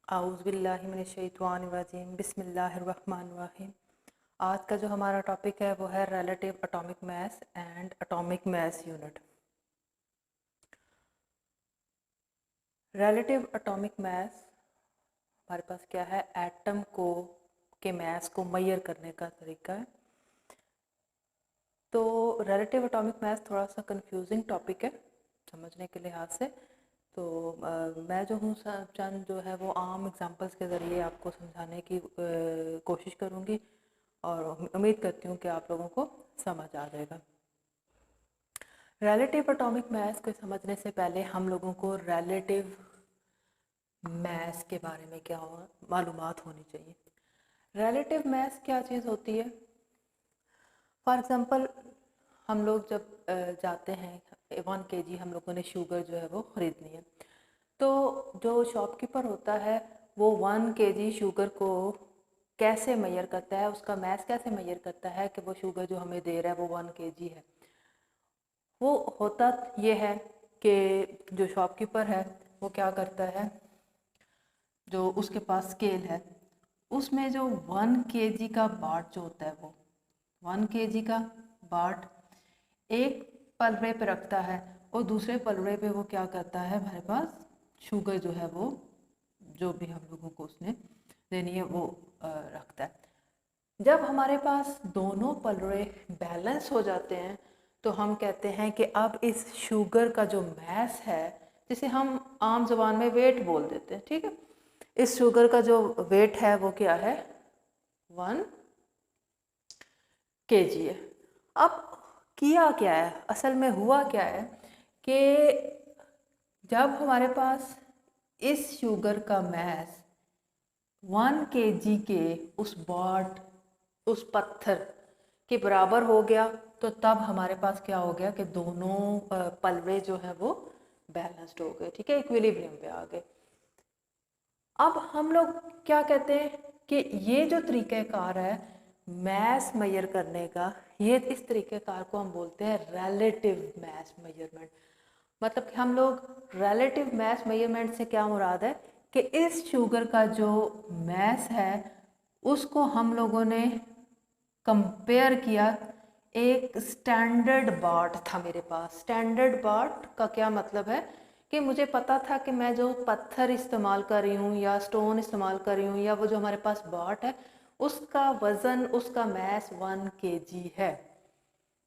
आऊज़बिल्लाहिमिनश्शैतानिर्रजीम बिस्मिल्लाहिर्रहमानिर्रहीम। आज का जो हमारा टॉपिक है वो है relative atomic mass and atomic mass unit. Relative atomic mass हमारे पास क्या है, एटम को के मास को मेजर करने का तरीका है। तो रिलेटिव एटॉमिक मास थोड़ा सा कंफ्यूजिंग टॉपिक है समझने के लिहाज से। तो मैं जो हूँ चंद जो है वो आम एग्जांपल्स के ज़रिए आपको समझाने की कोशिश करूँगी और उम्मीद करती हूँ कि आप लोगों को समझ आ जाएगा। रिलेटिव एटॉमिक मास को समझने से पहले हम लोगों को रिलेटिव मास के बारे में क्या मालूमात होनी चाहिए। रिलेटिव मास क्या चीज़ होती है? फॉर एग्ज़ाम्पल हम लोग जब जाते हैं 1 kg हम लोगों ने शुगर जो है वो ख़रीदनी है, तो जो शॉपकीपर होता है वो 1 kg शुगर को कैसे मेजर करता है, उसका मास कैसे मेजर करता है कि वो शुगर जो हमें दे रहा है वो 1 kg है। वो होता ये है कि जो शॉपकीपर है वो क्या करता है, जो उसके पास स्केल है उसमें जो 1 kg का बाट जो होता है वो 1 kg का बाट एक पलड़े पे रखता है और दूसरे पलड़े पे वो क्या करता है, हमारे पास शुगर जो है वो जो भी हम लोगों को उसने देनी है वो रखता है। जब हमारे पास दोनों पलड़े बैलेंस हो जाते हैं तो हम कहते हैं कि अब इस शुगर का जो मास है, जिसे हम आम ज़बान में वेट बोल देते हैं, ठीक है, इस शुगर का जो वेट है वो क्या है, 1 kg है। अब किया क्या है, असल में हुआ क्या है कि जब हमारे पास इस शुगर का मास 1 kg के उस बाट उस पत्थर के बराबर हो गया तो तब हमारे पास क्या हो गया कि दोनों पलड़े जो है वो बैलेंस्ड हो गए, ठीक है, इक्विलिब्रियम पे आ गए। अब हम लोग क्या कहते हैं कि ये जो तरीक़ाकार है मास मेजर करने का, ये इस तरीक़ेकार को हम बोलते हैं रिलेटिव मास मेजरमेंट। मतलब कि हम लोग रिलेटिव मास मेजरमेंट से क्या मुराद है कि इस शुगर का जो मास है उसको हम लोगों ने कंपेयर किया। एक स्टैंडर्ड बाट था मेरे पास। स्टैंडर्ड बाट का क्या मतलब है कि मुझे पता था कि मैं जो पत्थर इस्तेमाल कर रही हूँ या स्टोन इस्तेमाल कर रही हूँ या वो जो हमारे पास बाट है उसका वज़न, उसका मास 1 kg है,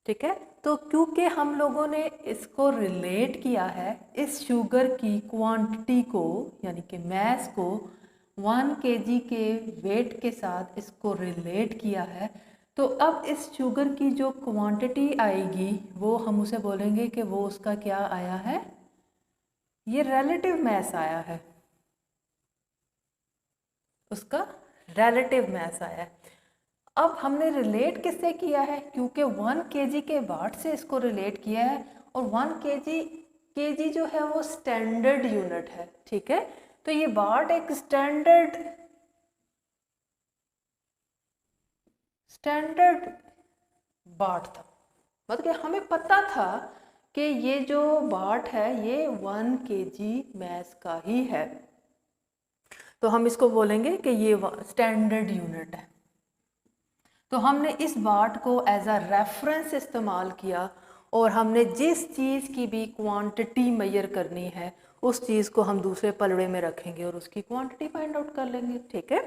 ठीक है। तो क्योंकि हम लोगों ने इसको रिलेट किया है, इस शुगर की क्वांटिटी को यानी कि मास को 1 kg के वेट के साथ इसको रिलेट किया है, तो अब इस शुगर की जो क्वांटिटी आएगी वो हम उसे बोलेंगे कि वो उसका क्या आया है, ये रिलेटिव मास आया है, उसका रिलेटिव मास आया है। अब हमने रिलेट किससे किया है, क्योंकि 1 kg के बाट से इसको रिलेट किया है और 1 kg जो है वो स्टैंडर्ड यूनिट है, ठीक है। तो ये बाट एक स्टैंडर्ड बाट था, मतलब कि हमें पता था कि ये जो बाट है ये 1 kg मास का ही है, तो हम इसको बोलेंगे कि ये स्टैंडर्ड यूनिट है। तो हमने इस बाट को एज अ रेफरेंस इस्तेमाल किया और हमने जिस चीज़ की भी क्वांटिटी मेजर करनी है उस चीज़ को हम दूसरे पलड़े में रखेंगे और उसकी क्वांटिटी फाइंड आउट कर लेंगे, ठीक है।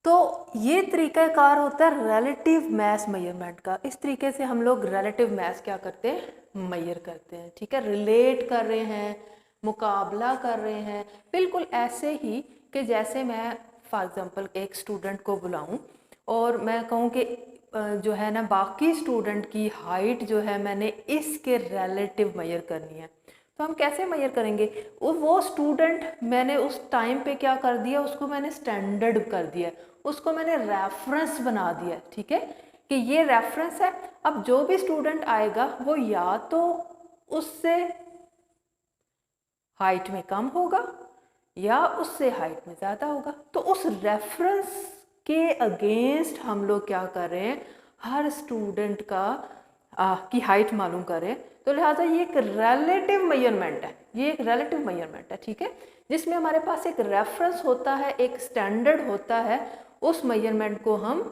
तो ये तरीक़ाकार होता है रिलेटिव मास मेजरमेंट का। इस तरीके से हम लोग रिलेटिव मास क्या करते हैं, मेजर करते हैं, ठीक है। रिलेट कर रहे हैं, मुकाबला कर रहे हैं, बिल्कुल ऐसे ही कि जैसे मैं फॉर एग्ज़ाम्पल एक स्टूडेंट को बुलाऊं और मैं कहूं कि जो है ना बाकी स्टूडेंट की हाइट जो है मैंने इसके रिलेटिव मेजर करनी है, तो हम कैसे मेजर करेंगे? वो स्टूडेंट मैंने उस टाइम पे क्या कर दिया, उसको मैंने स्टैंडर्ड कर दिया, उसको मैंने रेफरेंस बना दिया, ठीक है, कि ये रेफरेंस है। अब जो भी स्टूडेंट आएगा वो या तो उससे हाइट में कम होगा या उससे हाइट में ज़्यादा होगा, तो उस रेफरेंस के अगेंस्ट हम लोग क्या कर रहे हैं, हर स्टूडेंट का की हाइट मालूम करें। तो लिहाजा ये एक रिलेटिव मेजरमेंट है, ये एक रिलेटिव मेजरमेंट है, ठीक है, जिसमें हमारे पास एक रेफरेंस होता है, एक स्टैंडर्ड होता है, उस मेजरमेंट को हम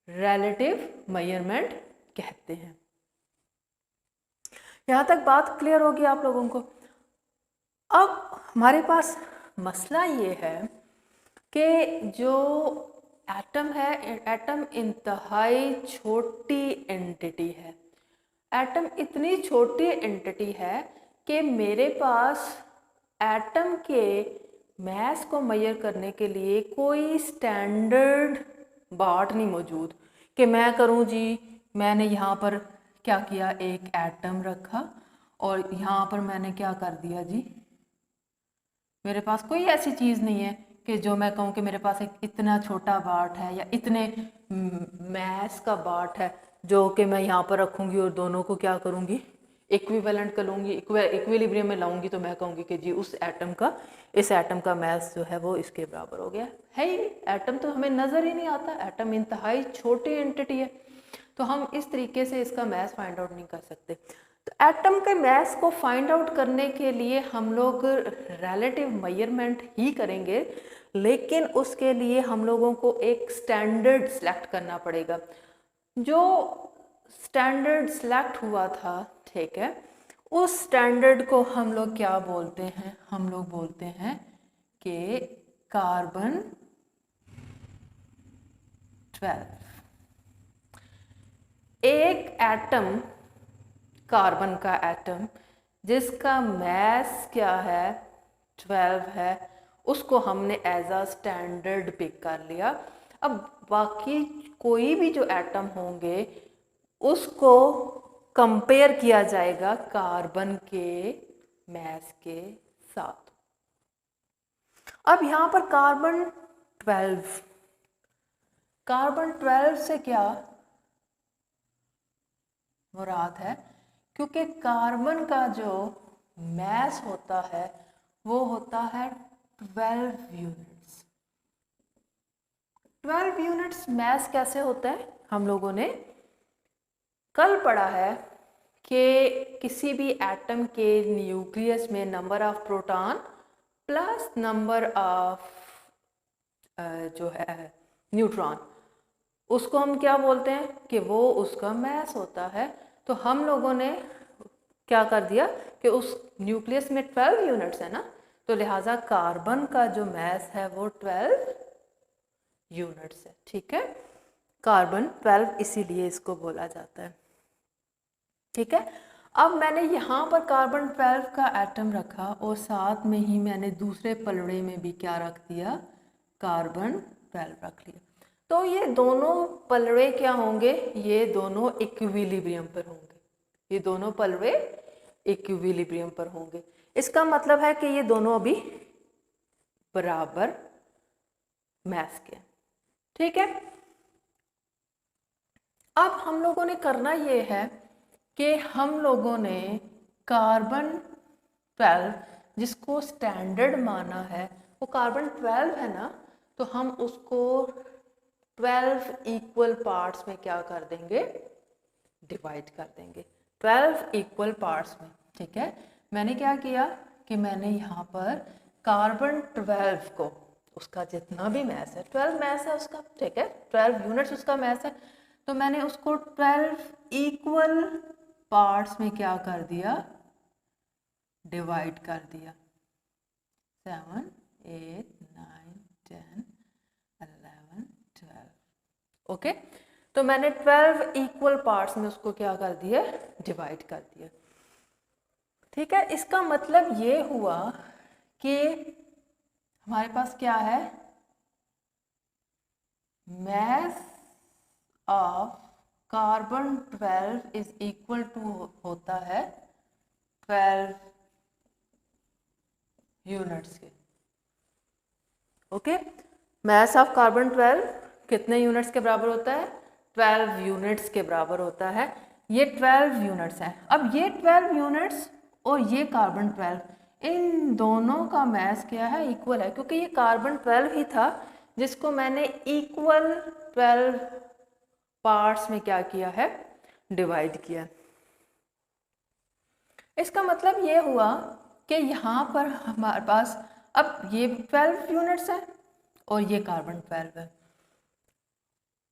रिलेटिव मेजरमेंट कहते हैं। यहाँ तक बात क्लियर होगी आप लोगों को। अब हमारे पास मसला ये है कि जो एटम है, एटम इंतहाई छोटी एंटिटी है। एटम इतनी छोटी एंटिटी है कि मेरे पास एटम के मैस को मेजर करने के लिए कोई स्टैंडर्ड बाट नहीं मौजूद कि मैं करूं जी, मैंने यहाँ पर क्या किया, एक एटम रखा और यहाँ पर मैंने क्या कर दिया जी, मेरे पास कोई ऐसी चीज़ नहीं है कि जो मैं कहूँ कि मेरे पास एक इतना छोटा बाट है या इतने मैस का बाट है जो कि मैं यहाँ पर रखूँगी और दोनों को क्या करूँगी, इक्विवेलेंट करूँगी, इक्विलिब्रियम में लाऊंगी, तो मैं कहूँगी कि जी उस एटम का, इस एटम का मैस जो है वो इसके बराबर हो गया है ही। एटम तो हमें नज़र ही नहीं आता, एटम इंतहाई छोटी एंटिटी है, तो हम इस तरीके से इसका मैस फाइंड आउट नहीं कर सकते। तो एटम के मैस को फाइंड आउट करने के लिए हम लोग रिलेटिव मेजरमेंट ही करेंगे, लेकिन उसके लिए हम लोगों को एक स्टैंडर्ड सेलेक्ट करना पड़ेगा। जो स्टैंडर्ड सेलेक्ट हुआ था, ठीक है, उस स्टैंडर्ड को हम लोग क्या बोलते हैं, हम लोग बोलते हैं कि कार्बन 12। एक एटम, कार्बन का एटम जिसका मैस क्या है, 12 है, उसको हमने एज अ स्टैंडर्ड पिक कर लिया। अब बाकी कोई भी जो एटम होंगे उसको कंपेयर किया जाएगा कार्बन के मैस के साथ। अब यहाँ पर कार्बन 12 से क्या मुराद है, क्योंकि कार्बन का जो मैस होता है वो होता है 12 यूनिट्स। 12 यूनिट्स मैस कैसे होता है, हम लोगों ने कल पढ़ा है कि किसी भी एटम के न्यूक्लियस में number of proton plus number of जो है न्यूट्रॉन, उसको हम क्या बोलते हैं कि वो उसका मैस होता है। तो हम लोगों ने क्या कर दिया कि उस न्यूक्लियस में 12 यूनिट्स है ना, तो लिहाजा कार्बन का जो मैस है वो 12 यूनिट्स है, ठीक है, कार्बन 12 इसीलिए इसको बोला जाता है, ठीक है। अब मैंने यहाँ पर कार्बन 12 का एटम रखा और साथ में ही मैंने दूसरे पलड़े में भी क्या रख दिया, कार्बन 12 रख लिया। तो ये दोनों पलड़े क्या होंगे, ये दोनों इक्विलिब्रियम पर होंगे, ये दोनों पलड़े इक्विलिब्रियम पर होंगे। इसका मतलब है कि ये दोनों अभी बराबर मैस के, ठीक है। अब हम लोगों ने करना ये है कि हम लोगों ने कार्बन 12 जिसको स्टैंडर्ड माना है, वो कार्बन 12 है ना, तो हम उसको 12 इक्वल पार्ट्स में क्या कर देंगे, डिवाइड कर देंगे 12 इक्वल पार्ट्स में, ठीक है। मैंने क्या किया कि मैंने यहाँ पर कार्बन 12 को, उसका जितना भी मैस है, 12 मैस है उसका, ठीक है, 12 यूनिट्स उसका मैस है, तो मैंने उसको 12 इक्वल पार्ट्स में क्या कर दिया, डिवाइड कर दिया। 7 8 9 10 11 12, ओके। तो मैंने 12 इक्वल पार्ट्स में उसको क्या कर दिया, डिवाइड कर दिया, ठीक है। इसका मतलब ये हुआ कि हमारे पास क्या है, mass of carbon 12 is equal to होता है 12 यूनिट्स के, ओके। मैस ऑफ कार्बन 12 कितने यूनिट्स के बराबर होता है, 12 यूनिट्स के बराबर होता है। ये 12 यूनिट्स हैं। अब ये 12 यूनिट्स और ये कार्बन 12, इन दोनों का मैस क्या है, इक्वल है, क्योंकि ये कार्बन 12 ही था जिसको मैंने इक्वल 12 पार्ट्स में क्या किया है, डिवाइड किया। इसका मतलब ये हुआ कि यहाँ पर हमारे पास अब ये 12 यूनिट्स हैं और ये कार्बन 12 है।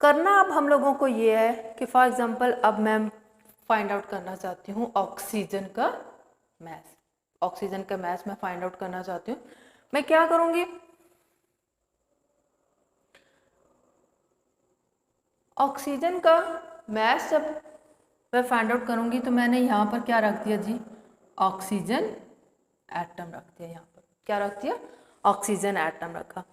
करना अब हम लोगों को ये है कि फॉर एग्जांपल अब मैं फाइंड आउट करना चाहती हूँ ऑक्सीजन का मास। ऑक्सीजन का मास मैं फाइंड आउट करना चाहती हूँ। मैं क्या करूँगी, ऑक्सीजन का मास जब मैं फाइंड आउट करूँगी तो मैंने यहाँ पर क्या रख दिया जी, ऑक्सीजन एटम रख दिया। यहाँ पर क्या रख दिया, ऑक्सीजन एटम रखा।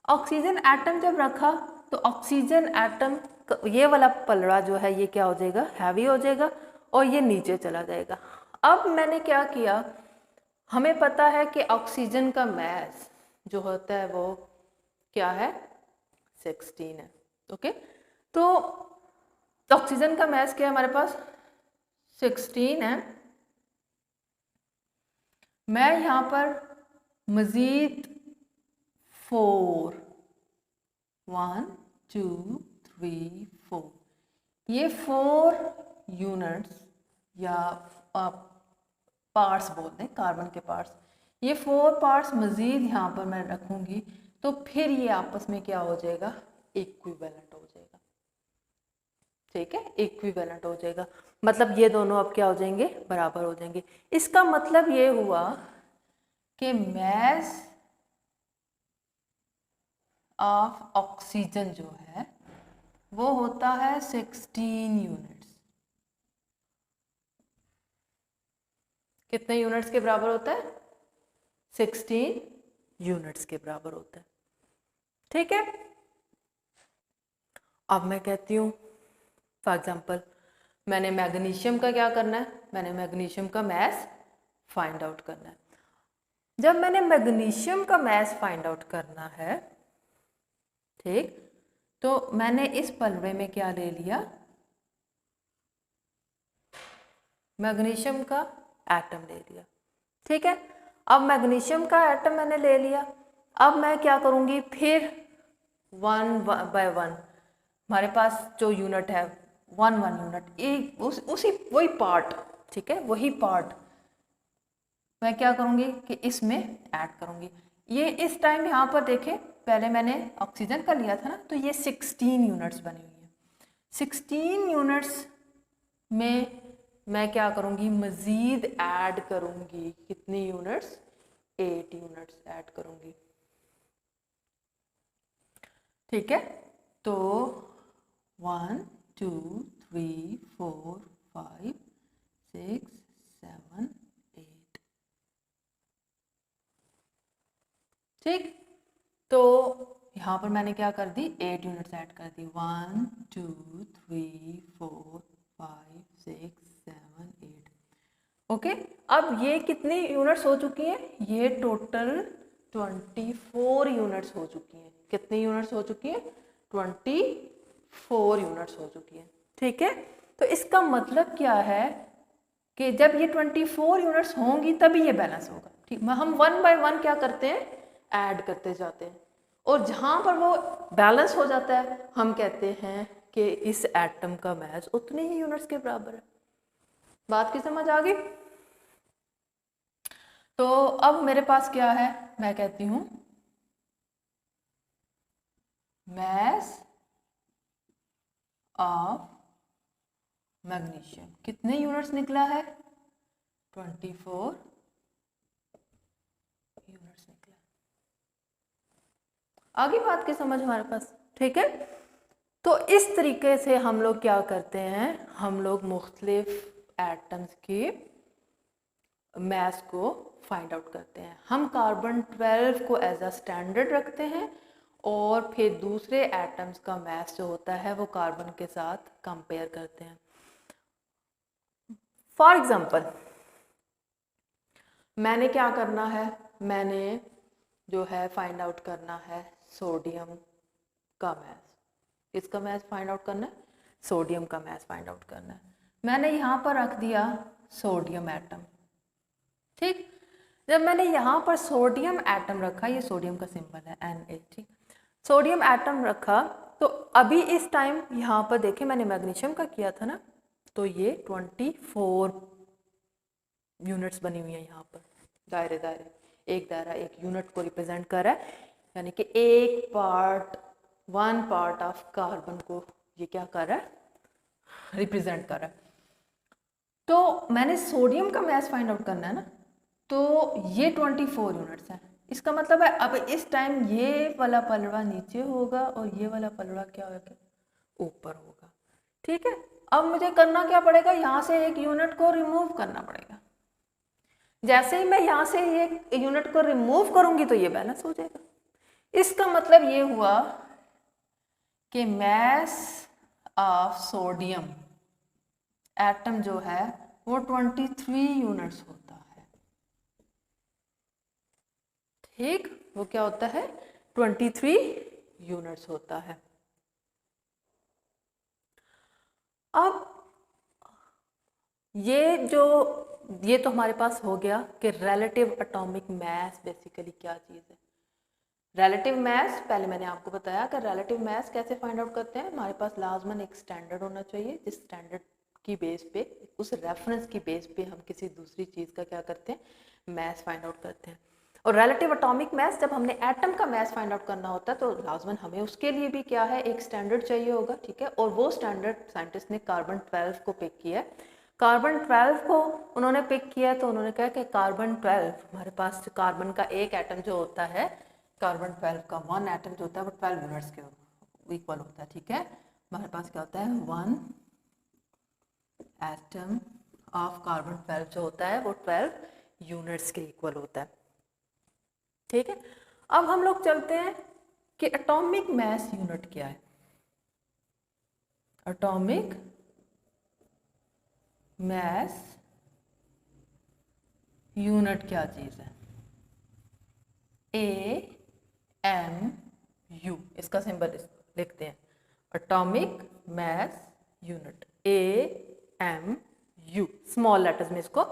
ऑक्सीजन एटम जब रखा तो ऑक्सीजन एटम ये वाला पलड़ा जो है ये क्या हो जाएगा, हैवी हो जाएगा और ये नीचे चला जाएगा। अब मैंने क्या किया, हमें पता है कि ऑक्सीजन का मास जो होता है वो क्या है, 16 है। ओके, तो ऑक्सीजन का मास क्या है हमारे पास, 16 है। मैं यहाँ पर मज़ीद 4, 1 2 3 4 ये 4 यूनिट्स या पार्ट्स बोलते हैं, कार्बन के पार्ट्स, ये 4 पार्ट्स मज़ीद यहाँ पर मैं रखूँगी तो फिर ये आपस में क्या हो जाएगा, इक्विवेलेंट हो जाएगा। ठीक है, इक्विवेलेंट हो जाएगा, मतलब ये दोनों अब क्या हो जाएंगे, बराबर हो जाएंगे। इसका मतलब ये हुआ कि मास ऑफ ऑक्सीजन जो है वो होता है 16 यूनिट्स। कितने यूनिट्स के बराबर होता है, 16 यूनिट्स के बराबर होता है। ठीक है, अब मैं कहती हूँ फॉर एग्जांपल मैंने मैग्नीशियम का क्या करना है, मैंने मैग्नीशियम का मास फाइंड आउट करना है। जब मैंने मैग्नीशियम का मास फाइंड आउट करना है, ठीक, तो मैंने इस पलड़े में क्या ले लिया, मैग्नीशियम का एटम ले लिया। ठीक है, अब मैग्नीशियम का एटम मैंने ले लिया। अब मैं क्या करूँगी, फिर 1 बाय 1 हमारे पास जो यूनिट है 1 1 यूनिट, एक उसी वही पार्ट, ठीक है, वही पार्ट मैं क्या करूँगी कि इसमें ऐड करूँगी। ये इस टाइम यहाँ पर देखें, पहले मैंने ऑक्सीजन का लिया था ना, तो ये 16 यूनिट्स बनी हुई है। 16 यूनिट्स में मैं क्या करूँगी, मज़ीद ऐड करूँगी, कितनी यूनिट्स, 8 यूनिट्स ऐड करूँगी। ठीक है, तो 1 2 3 4 5 6 7 8। ठीक, तो यहाँ पर मैंने क्या कर दी, 8 यूनिट्स ऐड कर दी, 1 2 3 4 5 6 7 8। ओके, अब ये कितनी यूनिट्स हो चुकी हैं, ये टोटल 24 यूनिट्स हो चुकी हैं। कितनी यूनिट्स हो चुकी हैं, 24 यूनिट्स हो चुकी हैं। ठीक है, तो इसका मतलब क्या है कि जब ये 24 यूनिट्स होंगी तभी ये बैलेंस होगा। ठीक, हम 1 बाय 1 क्या करते हैं, ऐड करते जाते हैं, और जहाँ पर वो बैलेंस हो जाता है हम कहते हैं कि इस एटम का मास उतने ही यूनिट्स के बराबर है। बात की समझ आ गई। तो अब मेरे पास क्या है, मैं कहती हूँ मास ऑफ मैग्नीशियम, कितने यूनिट्स निकला है, 24 यूनिट्स निकला। आगे बात की समझ हमारे पास। ठीक है, तो इस तरीके से हम लोग क्या करते हैं, हम लोग मुख्तलिफ एटम्स के मास को फाइंड आउट करते हैं। हम कार्बन 12 को एज अ स्टैंडर्ड रखते हैं और फिर दूसरे एटम्स का मास जो होता है वो कार्बन के साथ कंपेयर करते हैं। फॉर एग्जांपल मैंने क्या करना है, मैंने जो है फाइंड आउट करना है सोडियम का मास। किसका मास फाइंड आउट करना है, सोडियम का मास फाइंड आउट करना है। मैंने यहाँ पर रख दिया सोडियम एटम। ठीक, जब मैंने यहाँ पर सोडियम एटम रखा, ये सोडियम का सिंबल है Na, ठीक, सोडियम एटम रखा, तो अभी इस टाइम यहाँ पर देखें मैंने मैग्नीशियम का किया था ना, तो ये 24 यूनिट्स बनी हुई है यहाँ पर। दायरे दायरे, एक दायरा एक यूनिट को रिप्रेजेंट कर रहा है, यानी कि एक part, one part of carbon को ये क्या कर रहा है, रिप्रेजेंट कर रहा है। तो मैंने सोडियम का मास फाइंड आउट करना है ना, तो ये 24 यूनिट्स हैं। इसका मतलब है अब इस टाइम ये वाला पलड़ा नीचे होगा और ये वाला पलड़ा क्या होगा, ऊपर होगा। ठीक है, अब मुझे करना क्या पड़ेगा, यहाँ से एक यूनिट को रिमूव करना पड़ेगा। जैसे ही मैं यहाँ से ये यूनिट को रिमूव करूंगी तो ये बैलेंस हो जाएगा। इसका मतलब ये हुआ कि मास ऑफ सोडियम एटम जो है वो 23 यूनिट्स होता है। ठीक, वो क्या होता है, 23 यूनिट्स होता है। अब ये तो हमारे पास हो गया कि रिलेटिव एटॉमिक मास बेसिकली क्या चीज़ है। रिलेटिव मास, पहले मैंने आपको बताया कि रिलेटिव मास कैसे फाइंड आउट करते हैं। हमारे पास लाजमन एक स्टैंडर्ड होना चाहिए, जिस स्टैंडर्ड की बेस पे, उस रेफरेंस की बेस पे हम किसी दूसरी चीज़ का क्या करते हैं, मास फाइंड आउट करते हैं। और रिलेटिव एटॉमिक मास, जब हमने एटम का मास फाइंड आउट करना होता है तो लाजमन हमें उसके लिए भी क्या है, एक स्टैंडर्ड चाहिए होगा। ठीक है, और वो स्टैंडर्ड साइंटिस्ट ने कार्बन 12 को पिक किया है। कार्बन 12 को उन्होंने पिक किया तो उन्होंने कहा कि कार्बन 12, हमारे पास कार्बन का एक एटम जो होता है, कार्बन 12 का वन एटम जो होता है वो 12 यूनिट्स के इक्वल होता है। ठीक है, हमारे पास क्या होता है, वन एटम ऑफ कार्बन 12 जो होता है वो 12 यूनिट्स के इक्वल होता है। ठीक है, अब हम लोग चलते हैं कि एटॉमिक मास यूनिट क्या है। एटॉमिक मास यूनिट क्या चीज़ है, AMU, इसका सिंबल लिखते हैं, atomic mass unit AMU, small letters में इसको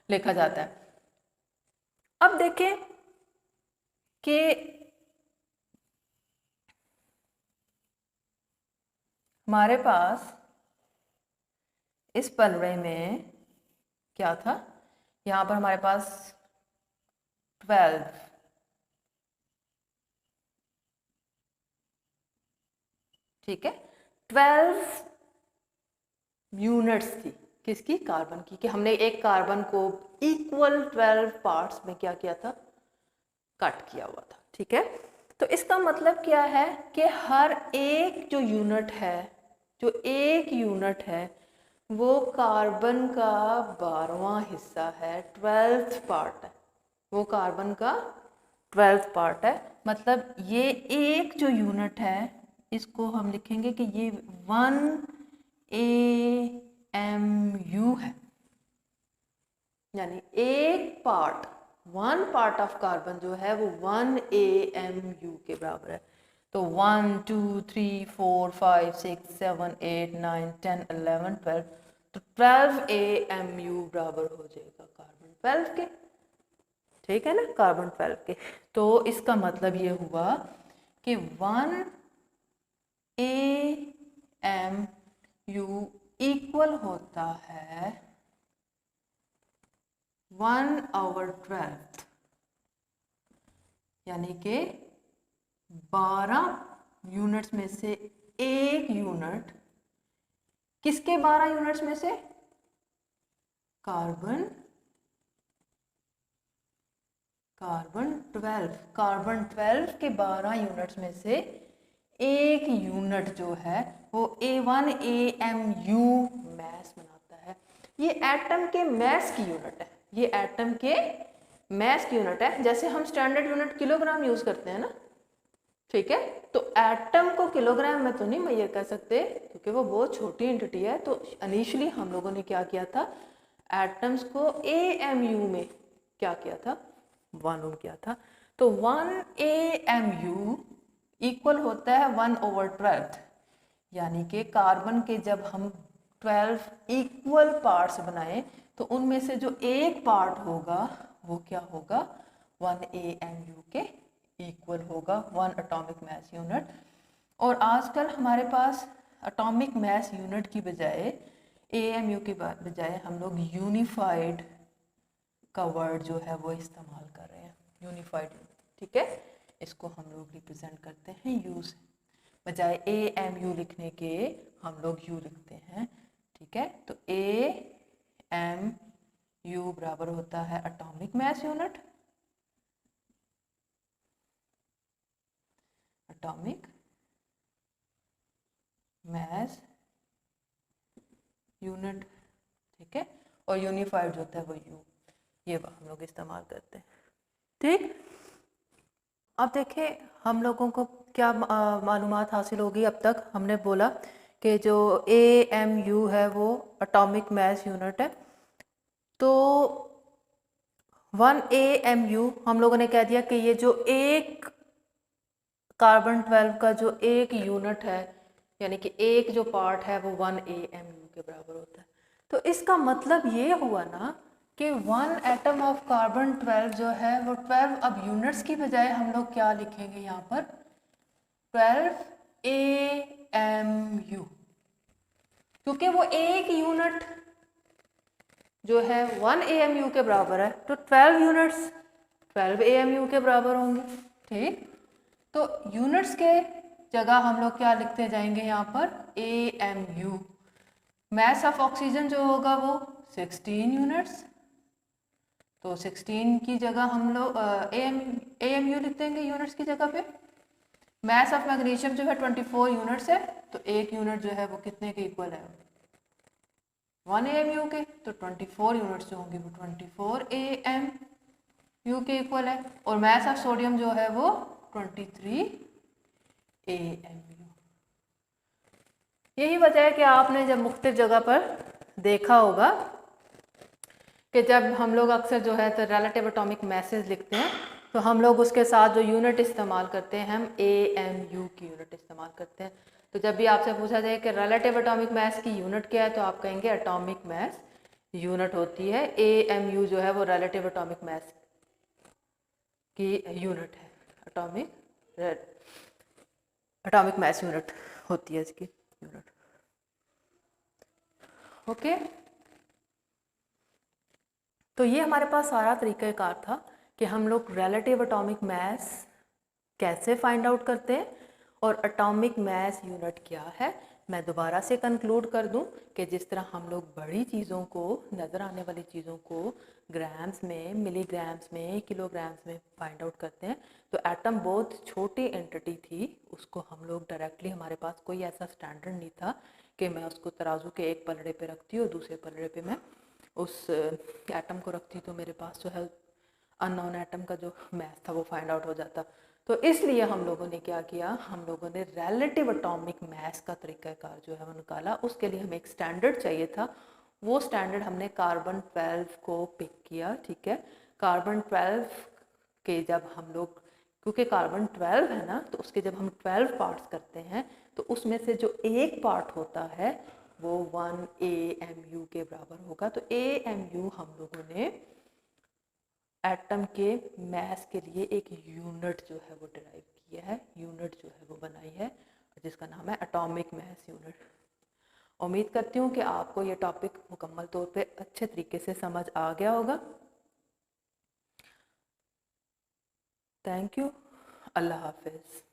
लिखा जाता है। अब देखें कि हमारे पास इस पलड़े में क्या था, यहाँ पर हमारे पास 12 ठीक है, 12 यूनिट्स थी, किसकी, कार्बन की, कि हमने एक कार्बन को इक्वल 12 पार्ट्स में क्या किया था, कट किया हुआ था। ठीक है, तो इसका मतलब क्या है कि हर एक जो यूनिट है, जो एक यूनिट है वो कार्बन का 12वां हिस्सा है, 12th पार्ट है, वो कार्बन का 12th पार्ट है। मतलब ये एक जो यूनिट है इसको हम लिखेंगे कि ये 1 AMU है, यानी एक part, one part of carbon जो है वो 1 AMU के बराबर है। तो 1 2 3 4 5 6 7 8 9 10 11 12, तो 12 AMU बराबर हो जाएगा कार्बन 12 के। ठीक है ना, कार्बन 12 के। तो इसका मतलब ये हुआ कि 1 AMU इक्वल होता है 1/12, यानी कि 12 यूनिट्स में से एक यूनिट, किसके 12 यूनिट्स में से, कार्बन 12 के 12 यूनिट्स में से एक यूनिट जो है वो A1 AMU मास बनाता है। ये एटम के मास की यूनिट है, ये एटम के मास की यूनिट है। जैसे हम स्टैंडर्ड यूनिट किलोग्राम यूज करते हैं ना, ठीक है, तो एटम को किलोग्राम में तो नहीं मेजर कर सकते क्योंकि वो बहुत छोटी एंटिटी है। तो इनिशियली हम लोगों ने क्या किया था, एटम्स को AMU में क्या किया था, वॉल्यूम किया था। तो 1 AMU इक्वल होता है 1/12, यानी कि कार्बन के जब हम 12 इक्वल पार्ट्स बनाएं तो उनमें से जो एक पार्ट होगा वो क्या होगा, 1 AMU के इक्वल होगा, 1 एटॉमिक मास यूनिट। और आजकल हमारे पास एटॉमिक मास यूनिट की बजाय AMU की बजाय हम लोग यूनिफाइड का वर्ड जो है वो इस्तेमाल कर रहे हैं, यूनिफाइड। ठीक है, इसको हम लोग रिप्रेजेंट करते हैं यू से, बजाय AMU लिखने के हम लोग यू लिखते हैं। ठीक है, तो AMU बराबर होता है atomic mass unit, atomic mass unit. ठीक है, और यूनिफाइड जो होता है वो यू, ये हम लोग इस्तेमाल करते हैं। ठीक, अब देखें हम लोगों को क्या मालूमात हासिल होगी। अब तक हमने बोला कि जो AMU है वो एटॉमिक मास यूनिट है। तो 1 AMU हम लोगों ने कह दिया कि ये जो एक कार्बन 12 का जो एक यूनिट है, यानी कि एक जो पार्ट है वो 1 AMU के बराबर होता है। तो इसका मतलब ये हुआ ना कि 1 एटम ऑफ कार्बन 12 जो है वो 12, अब यूनिट्स की बजाय हम लोग क्या लिखेंगे यहाँ पर, 12 AMU, क्योंकि वो एक यूनिट जो है 1 AMU के बराबर है, तो 12 यूनिट्स 12 AMU के बराबर होंगे। ठीक, तो यूनिट्स के जगह हम लोग क्या लिखते जाएंगे यहाँ पर, AMU। मास ऑफ ऑक्सीजन जो होगा वो 16 यूनिट्स, तो 16 की जगह हम लोग AMU लिख देंगे यूनिट्स की जगह पे। मास ऑफ मैग्नीशियम जो है 24 यूनिट्स है, तो एक यूनिट जो है वो कितने के इक्वल है, 1 AMU के, तो 24 यूनिट्स जो होंगी वो 24 AMU के इक्वल है। और मास ऑफ सोडियम जो है वो 23 AMU। यही वजह है कि आपने जब मुख्तलिफ जगह पर देखा होगा कि जब हम लोग अक्सर जो है तो रिलेटिव एटॉमिक मासेस लिखते हैं, तो हम लोग उसके साथ जो यूनिट इस्तेमाल करते हैं हम AMU की यूनिट इस्तेमाल करते हैं। तो जब भी आपसे पूछा जाए कि रिलेटिव एटॉमिक मास की यूनिट क्या है, तो आप कहेंगे एटॉमिक मास यूनिट होती है। AMU जो है वो रिलेटिव एटॉमिक मास की यूनिट है, एटॉमिक मास यूनिट होती है इसकी यूनिट। ओके, तो ये हमारे पास सारा तरीक़ाकार था कि हम लोग रिलेटिव एटॉमिक मास कैसे फाइंड आउट करते हैं और एटॉमिक मास यूनिट क्या है। मैं दोबारा से कंक्लूड कर दूं कि जिस तरह हम लोग बड़ी चीज़ों को, नज़र आने वाली चीज़ों को ग्राम्स में, मिलीग्राम्स में, किलोग्राम्स में फाइंड आउट करते हैं, तो एटम बहुत छोटी एंटिटी थी, उसको हम लोग डायरेक्टली, हमारे पास कोई ऐसा स्टैंडर्ड नहीं था कि मैं उसको तराजू के एक पलड़े पे रखती और दूसरे पलड़े पे मैं उस एटम को रखती, तो मेरे पास जो है अननोन एटम का जो मास था वो फाइंड आउट हो जाता। तो इसलिए हम लोगों ने क्या किया, हम लोगों ने रिलेटिव एटॉमिक मास का तरीक़ाकार जो है वो निकाला। उसके लिए हमें एक स्टैंडर्ड चाहिए था, वो स्टैंडर्ड हमने कार्बन 12 को पिक किया। ठीक है, कार्बन 12 के जब हम लोग, क्योंकि कार्बन 12 है ना, तो उसके जब हम 12 पार्ट्स करते हैं तो उसमें से जो एक पार्ट होता है वो 1 AMU के बराबर होगा। तो AMU हम लोगों ने एटम के मास के लिए एक यूनिट जो है वो डिराइव किया है, यूनिट जो है वो बनाई है, जिसका नाम है एटॉमिक मास यूनिट। उम्मीद करती हूँ कि आपको ये टॉपिक मुकम्मल तौर पे अच्छे तरीके से समझ आ गया होगा। थैंक यू, अल्लाह हाफिज़।